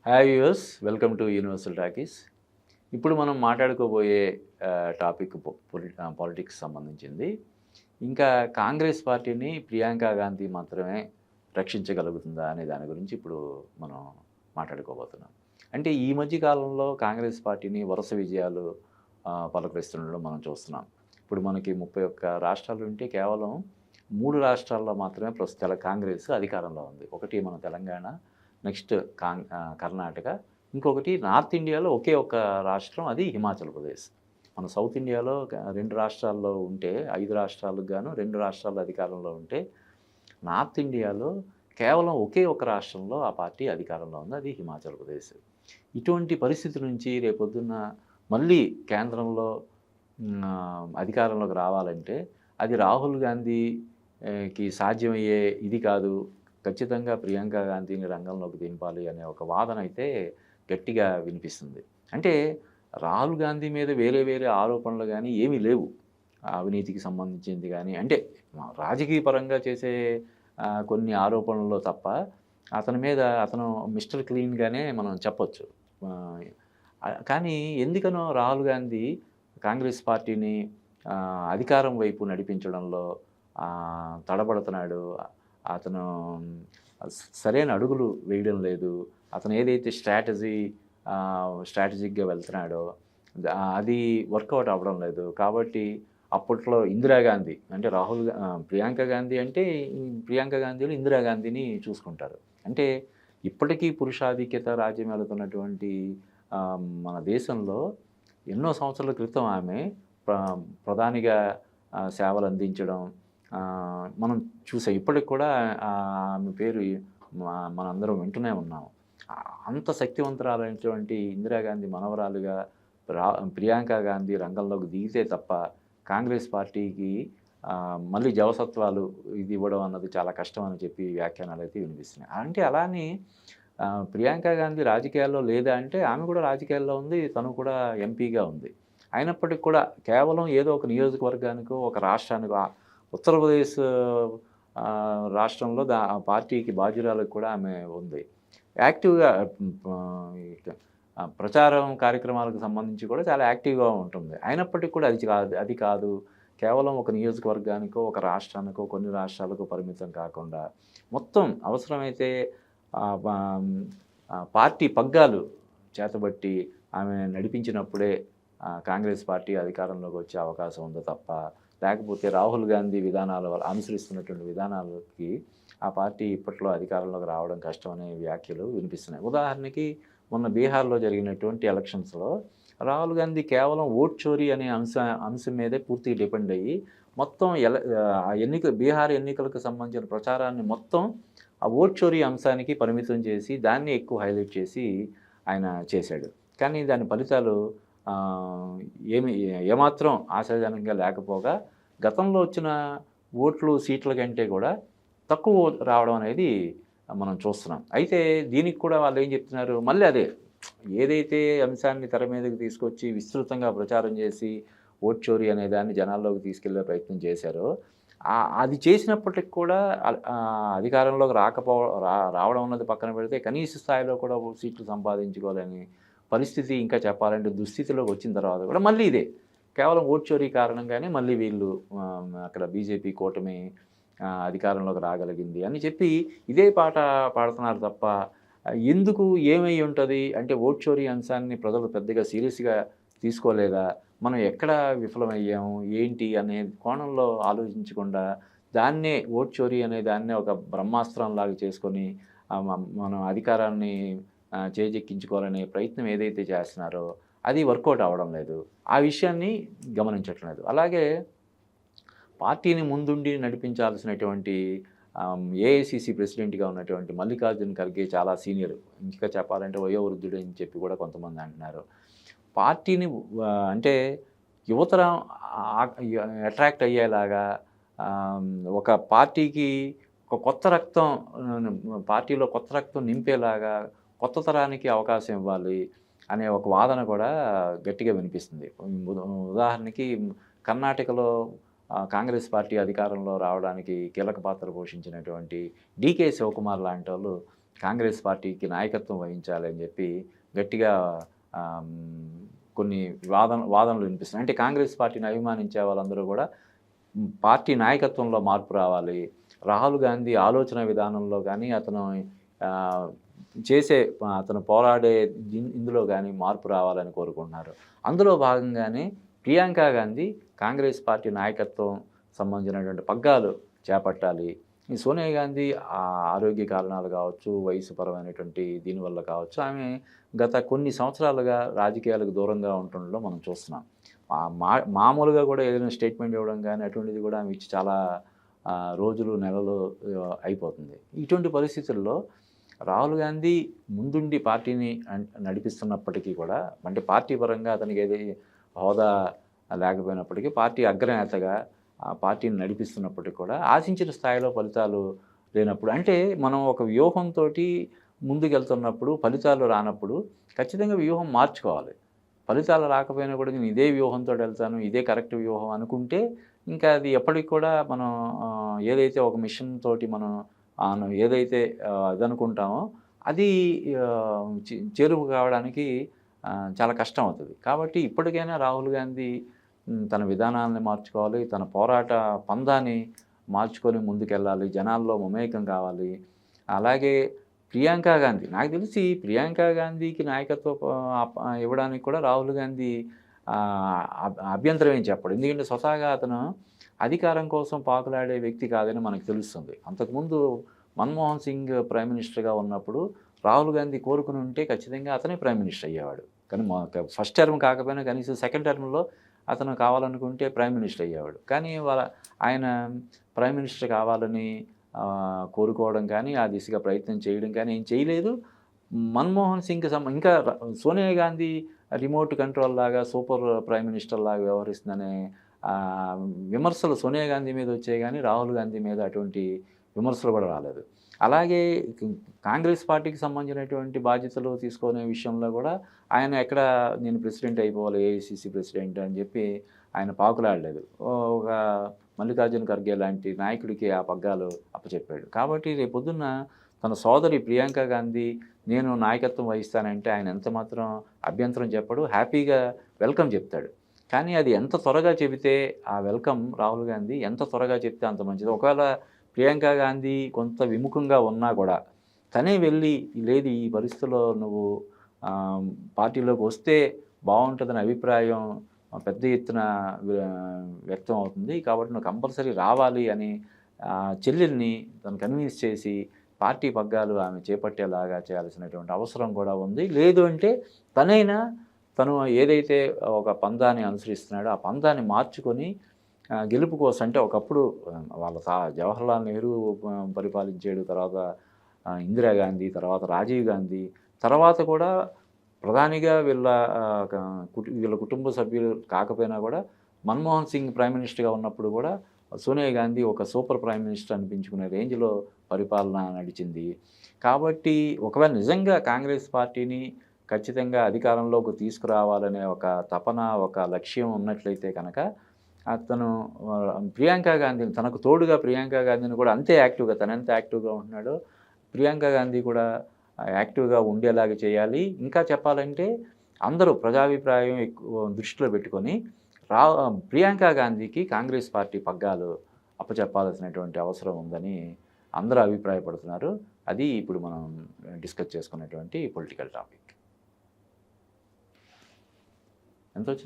Hi viewers, welcome to universal talkies. ఇప్పుడు మనం మాట్లాడుకోబోయే topic politics సంబంధించింది. ఇంకా కాంగ్రెస్ పార్టీని ప్రియాంక గాంధీ మాత్రమే రక్షించగలుగుతుందా అనే దాని గురించి ఇప్పుడు మనం మాట్లాడుకోబోతున్నాం. అంటే ఈ మధ్య కాలంలో కాంగ్రెస్ పార్టీని వరుస విజయాలు పలకరిస్తుండడం మనం చూస్తున్నాం. ఇప్పుడు మనకి 31 రాష్ట్రాలు ఉంటే కేవలం 3 రాష్ట్రాల్లో మాత్రమే ప్రస్తుత కాంగ్రెస్ అధికారంలో ఉంది. ఒకటి మన తెలంగాణ, నెక్స్ట్ కర్ణాటక, ఇంకొకటి నార్త్ ఇండియాలో ఒకే ఒక రాష్ట్రం, అది హిమాచల్ ప్రదేశ్. మన సౌత్ ఇండియాలో 2 రాష్ట్రాల్లో ఉంటే 5 రాష్ట్రాలకు గాను 2 రాష్ట్రాలు అధికారంలో ఉంటే, నార్త్ ఇండియాలో కేవలం ఒకే ఒక రాష్ట్రంలో ఆ పార్టీ అధికారంలో ఉంది, అది హిమాచల్ ప్రదేశ్. ఇటువంటి పరిస్థితి నుంచి రేపొద్దున్న మళ్ళీ కేంద్రంలో అధికారంలోకి రావాలంటే అది రాహుల్ గాంధీ కి సాధ్యమయ్యే ఇది కాదు. ఖచ్చితంగా ప్రియాంక గాంధీని రంగంలోకి దింపాలి అనే ఒక వాదన అయితే గట్టిగా వినిపిస్తుంది. అంటే రాహుల్ గాంధీ మీద వేరే వేరే ఆరోపణలు గానీ ఏమీ లేవు. అవినీతికి సంబంధించింది గానీ, అంటే రాజకీయ పరంగా చేసే కొన్ని ఆరోపణల్లో తప్ప అతను మిస్టర్ క్లీన్‌గానే మనం చెప్పొచ్చు. కానీ ఎందుకనో రాహుల్ గాంధీ కాంగ్రెస్ పార్టీని అధికారం వైపు నడిపించడంలో తడబడుతున్నాడు. అతను సరైన అడుగులు వేయడం లేదు. అతను ఏదైతే స్ట్రాటజిక్‌గా వెళ్తున్నాడో అది వర్కౌట్ అవ్వడం లేదు. కాబట్టి అప్పట్లో ఇందిరాగాంధీ అంటే ప్రియాంక గాంధీ అంటే ప్రియాంక గాంధీలు ఇందిరాగాంధీని చూసుకుంటారు. అంటే ఇప్పటికీ పురుషాధిక్యత రాజ్యం వెళుతున్నటువంటి మన దేశంలో ఎన్నో సంవత్సరాల క్రితం ఆమె ప్రధానిగా సేవలు అందించడం మనం చూసాం. ఇప్పటికి కూడా ఆమె పేరు మనందరం వింటూనే ఉన్నాం. అంత శక్తివంతురాలైనటువంటి ఇందిరాగాంధీ మనవరాలుగా ప్రియాంక గాంధీ రంగంలోకి దిగితే తప్ప కాంగ్రెస్ పార్టీకి మళ్ళీ జవసత్వాలు ఇది ఇవ్వడం అన్నది చాలా కష్టం అని చెప్పి వ్యాఖ్యానాలు అయితే వినిపిస్తున్నాయి. అంటే అలానే ప్రియాంక గాంధీ రాజకీయాల్లో లేదా అంటే ఆమె కూడా రాజకీయాల్లో ఉంది, తను కూడా ఎంపీగా ఉంది. అయినప్పటికీ కూడా కేవలం ఏదో ఒక నియోజకవర్గానికో, ఒక రాష్ట్రానికో, ఉత్తరప్రదేశ్ రాష్ట్రంలో పార్టీకి బాధ్యురాలకు కూడా ఆమె ఉంది. యాక్టివ్‌గా ప్రచారం కార్యక్రమాలకు సంబంధించి కూడా చాలా యాక్టివ్‌గా ఉంటుంది. అయినప్పటికీ కూడా అది కాదు. కేవలం ఒక నియోజకవర్గానికో, ఒక రాష్ట్రానికో, కొన్ని రాష్ట్రాలకు పరిమితం కాకుండా మొత్తం అవసరమైతే పార్టీ పగ్గాలు చేతబట్టి ఆమె నడిపించినప్పుడే కాంగ్రెస్ పార్టీ అధికారంలోకి వచ్చే అవకాశం ఉందో తప్ప, లేకపోతే రాహుల్ గాంధీ అనుసరిస్తున్నటువంటి విధానాలకి ఆ పార్టీ ఇప్పట్లో అధికారంలోకి రావడం కష్టం అనే వ్యాఖ్యలు వినిపిస్తున్నాయి. ఉదాహరణకి మొన్న బీహార్లో జరిగినటువంటి ఎలక్షన్స్‌లో రాహుల్ గాంధీ కేవలం ఓట్ చోరీ అనే అంశం మీదే పూర్తిగా డిపెండ్ అయ్యి మొత్తం బీహార్ ఎన్నికలకు సంబంధించిన ప్రచారాన్ని మొత్తం ఆ ఓట్ చోరీ అంశానికి పరిమితం చేసి దాన్ని ఎక్కువ హైలైట్ చేసి ఆయన చేశాడు. కానీ దాని ఫలితాలు ఏమాత్రం ఆశాజనకంగా లేకపోగా గతంలో వచ్చిన సీట్ల కంటే కూడా తక్కువ రావడం అనేది మనం చూస్తున్నాం. అయితే దీనికి కూడా వాళ్ళు ఏం చెప్తున్నారు, మళ్ళీ అదే ఏదైతే అంశాన్ని తెర మీదకి తీసుకొచ్చి విస్తృతంగా ప్రచారం చేసి ఓట్ చోరీ అనే దాన్ని జనాల్లోకి తీసుకెళ్లే ప్రయత్నం చేశారో, అది చేసినప్పటికి కూడా అధికారంలోకి రావడం అన్నది పక్కన పెడితే కనీస స్థాయిలో కూడా సీట్లు సంపాదించుకోలేని పరిస్థితి, ఇంకా చెప్పాలంటే దుస్థితిలోకి వచ్చిన తర్వాత కూడా మళ్ళీ ఇదే కేవలం ఓట్ చోరీ కారణంగానే మళ్ళీ వీళ్ళు అక్కడ బీజేపీ కూటమి అధికారంలోకి రాగలిగింది అని చెప్పి ఇదే పాట పాడుతున్నారు తప్ప ఎందుకు ఏమై ఉంటుంది అంటే ఓట్ చోరీ అంశాన్ని ప్రజలు పెద్దగా సీరియస్గా తీసుకోలేదా, మనం ఎక్కడ విఫలమయ్యాము ఏంటి అనే కోణంలో ఆలోచించకుండా దాన్నే ఓట్ చోరీ అనే దాన్నే ఒక బ్రహ్మాస్త్రంలాగా చేసుకొని మనం అధికారాన్ని చేజెక్కించుకోవాలనే ప్రయత్నం ఏదైతే చేస్తున్నారో అది వర్కౌట్ అవ్వడం లేదు. ఆ విషయాన్ని గమనించట్లేదు. అలాగే పార్టీని ముందుండి నడిపించాల్సినటువంటి ఏఐసీసీ ప్రెసిడెంట్గా ఉన్నటువంటి మల్లికార్జున్ ఖర్గే చాలా సీనియర్, ఇంకా చెప్పాలంటే వయోవృద్ధుడు అని చెప్పి కూడా కొంతమంది అంటున్నారు. పార్టీని అంటే యువతరం అట్రాక్ట్ అయ్యేలాగా ఒక పార్టీకి ఒక పార్టీలో కొత్త రక్తం నింపేలాగా కొత్త తరానికి అవకాశం ఇవ్వాలి అనే ఒక వాదన కూడా గట్టిగా వినిపిస్తుంది. ఉదాహరణకి కర్ణాటకలో కాంగ్రెస్ పార్టీ అధికారంలో రావడానికి కీలక పాత్ర పోషించినటువంటి డీకే శివకుమార్ లాంటి వాళ్ళు కాంగ్రెస్ పార్టీకి నాయకత్వం వహించాలి అని చెప్పి గట్టిగా ఆమ్, కొన్ని వాదనలు వినిపిస్తున్నాయి. అంటే కాంగ్రెస్ పార్టీని అభిమానించే వాళ్ళందరూ కూడా పార్టీ నాయకత్వంలో మార్పు రావాలి, రాహుల్ గాంధీ ఆలోచన విధానంలో కానీ అతను ఆ, అతను పోరాడే ఇందులో కానీ మార్పు రావాలని కోరుకుంటున్నారు. అందులో భాగంగానే ప్రియాంక గాంధీ కాంగ్రెస్ పార్టీ నాయకత్వం సంబంధించినటువంటి పగ్గాలు చేపట్టాలి. ఈ సోనియా గాంధీ ఆరోగ్య కారణాలు కావచ్చు, వయసుపరమైనటువంటి దీనివల్ల కావచ్చు, ఆమె గత కొన్ని సంవత్సరాలుగా రాజకీయాలకు దూరంగా ఉంటుండడం మనం చూస్తున్నాం. మామూలుగా కూడా ఏదైనా స్టేట్మెంట్ ఇవ్వడం కానీ అటువంటిది కూడా ఆమె ఇచ్చి చాలా రోజులు నెలలు అయిపోతుంది. ఇటువంటి పరిస్థితుల్లో రాహుల్ గాంధీ ముందుండి పార్టీని నడిపిస్తున్నప్పటికీ కూడా, అంటే పార్టీ పరంగా అతనికి ఏది హోదా లేకపోయినప్పటికీ పార్టీ అగ్రనేతగా ఆ పార్టీని నడిపిస్తున్నప్పటికీ కూడా ఆశించిన స్థాయిలో ఫలితాలు లేనప్పుడు, అంటే మనం ఒక వ్యూహంతో ముందుకెళ్తున్నప్పుడు ఫలితాలు రానప్పుడు ఖచ్చితంగా వ్యూహం మార్చుకోవాలి. ఫలితాలు రాకపోయినా కూడా నేను ఇదే వ్యూహంతో వెళ్తాను, ఇదే కరెక్ట్ వ్యూహం అనుకుంటే ఇంకా అది ఎప్పటికి కూడా మనం ఏదైతే ఒక మిషన్ తోటి మనం ఏదైతే అదనుకుంటామో అది చేరువు కావడానికి చాలా కష్టం అవుతుంది. కాబట్టి ఇప్పటికైనా రాహుల్ గాంధీ తన విధానాలను మార్చుకోవాలి, తన పోరాట పందాన్ని మార్చుకొని ముందుకెళ్ళాలి, జనాల్లో మమేకం కావాలి. అలాగే ప్రియాంక గాంధీ, నాకు తెలిసి ప్రియాంక గాంధీకి నాయకత్వం ఇవ్వడానికి కూడా రాహుల్ గాంధీ అభ్యంతరం ఏం చెప్పడు. ఎందుకంటే స్వతహాగా అతను అధికారం కోసం పాకులాడే వ్యక్తి కాదని మనకు తెలుస్తుంది. అంతకుముందు మన్మోహన్ సింగ్ ప్రైమ్ మినిస్టర్గా ఉన్నప్పుడు రాహుల్ గాంధీ కోరుకుని ఉంటే ఖచ్చితంగా అతనే ప్రైమ్ మినిస్టర్ అయ్యేవాడు. కానీ ఫస్ట్ టర్మ్ కాకపోయినా కనీసం సెకండ్ టర్మ్లో అతను కావాలనుకుంటే ప్రైమ్ మినిస్టర్ అయ్యేవాడు. కానీ ఆయన ప్రైమ్ మినిస్టర్ కావాలని కోరుకోవడం కానీ, ఆ దిశగా ప్రయత్నం చేయడం కానీ ఏం చేయలేదు. మన్మోహన్ సింగ్ ఇంకా సోనియా గాంధీ రిమోట్ కంట్రోల్ లాగా సూపర్ ప్రైమ్ మినిస్టర్ లాగా వ్యవహరిస్తుందనే విమర్శలు సోనియా గాంధీ మీద వచ్చాయి, కానీ రాహుల్ గాంధీ మీద అటువంటి విమర్శలు కూడా రాలేదు. అలాగే కాంగ్రెస్ పార్టీకి సంబంధించినటువంటి బాధ్యతలు తీసుకునే విషయంలో కూడా ఆయన ఎక్కడ నేను ప్రెసిడెంట్ అయిపోవాలి, ఏఐసిసి ప్రెసిడెంట్ అని చెప్పి ఆయన పాకులాడలేదు. ఒక మల్లికార్జున ఖర్గే లాంటి నాయకుడికి ఆ పగ్గాలు అప్పచెప్పాడు. కాబట్టి రేపొద్దున్న తన సోదరి ప్రియాంక గాంధీ నేను నాయకత్వం వహిస్తానంటే ఆయన ఎంత మాత్రం అభ్యంతరం చెప్పడు, హ్యాపీగా వెల్కమ్ చెప్తాడు. కానీ అది ఎంత త్వరగా చెబితే ఆ వెల్కమ్ రాహుల్ గాంధీ ఎంత త్వరగా చెప్తే అంత మంచిది. ఒకవేళ ప్రియాంక గాంధీ కొంత విముఖంగా ఉన్నా కూడా తనే వెళ్ళి లేదు ఈ పరిస్థితుల్లో నువ్వు పార్టీలోకి వస్తే బాగుంటుందని అభిప్రాయం పెద్ద ఎత్తున వ్యక్తం అవుతుంది, కాబట్టి నువ్వు కంపల్సరీ రావాలి అని చెల్లెల్ని తను కన్విన్స్ చేసి పార్టీ పగ్గాలు ఆమె చేపట్టేలాగా చేయాల్సినటువంటి అవసరం కూడా ఉంది. లేదు అంటే తను ఏదైతే ఒక పందాన్ని అనుసరిస్తున్నాడో ఆ పందాన్ని మార్చుకొని గెలుపు కోసం, అంటే ఒకప్పుడు వాళ్ళ జవహర్లాల్ నెహ్రూ పరిపాలించాడు, తర్వాత ఇందిరాగాంధీ, తర్వాత రాజీవ్ గాంధీ, తర్వాత కూడా ప్రధానిగా వీళ్ళ కుటుంబ సభ్యులు కాకపోయినా కూడా మన్మోహన్ సింగ్ ప్రైమ్ మినిస్టర్గా ఉన్నప్పుడు కూడా సోనియా గాంధీ ఒక సూపర్ ప్రైమ్ మినిస్టర్ అనిపించుకునే రేంజ్లో పరిపాలన నడిచింది. కాబట్టి ఒకవేళ నిజంగా కాంగ్రెస్ పార్టీని ఖచ్చితంగా అధికారంలోకి తీసుకురావాలనే ఒక తపన, ఒక లక్ష్యం ఉన్నట్లయితే కనుక అతను ప్రియాంక గాంధీని తనకు తోడుగా ప్రియాంక గాంధీని కూడా అంతే యాక్టివ్గా, తనంత యాక్టివ్గా ఉంటున్నాడో ప్రియాంక గాంధీ కూడా యాక్టివ్గా ఉండేలాగా చేయాలి. ఇంకా చెప్పాలంటే అందరూ ప్రజాభిప్రాయం ఎక్కువ దృష్టిలో పెట్టుకొని ప్రియాంక గాంధీకి కాంగ్రెస్ పార్టీ పగ్గాలు అప్పచెప్పాల్సినటువంటి అవసరం ఉందని అందరూ అభిప్రాయపడుతున్నారు. అది ఇప్పుడు మనం డిస్కస్ చేసుకున్నటువంటి పొలిటికల్ టాపిక్. ఎంత వచ్చింది?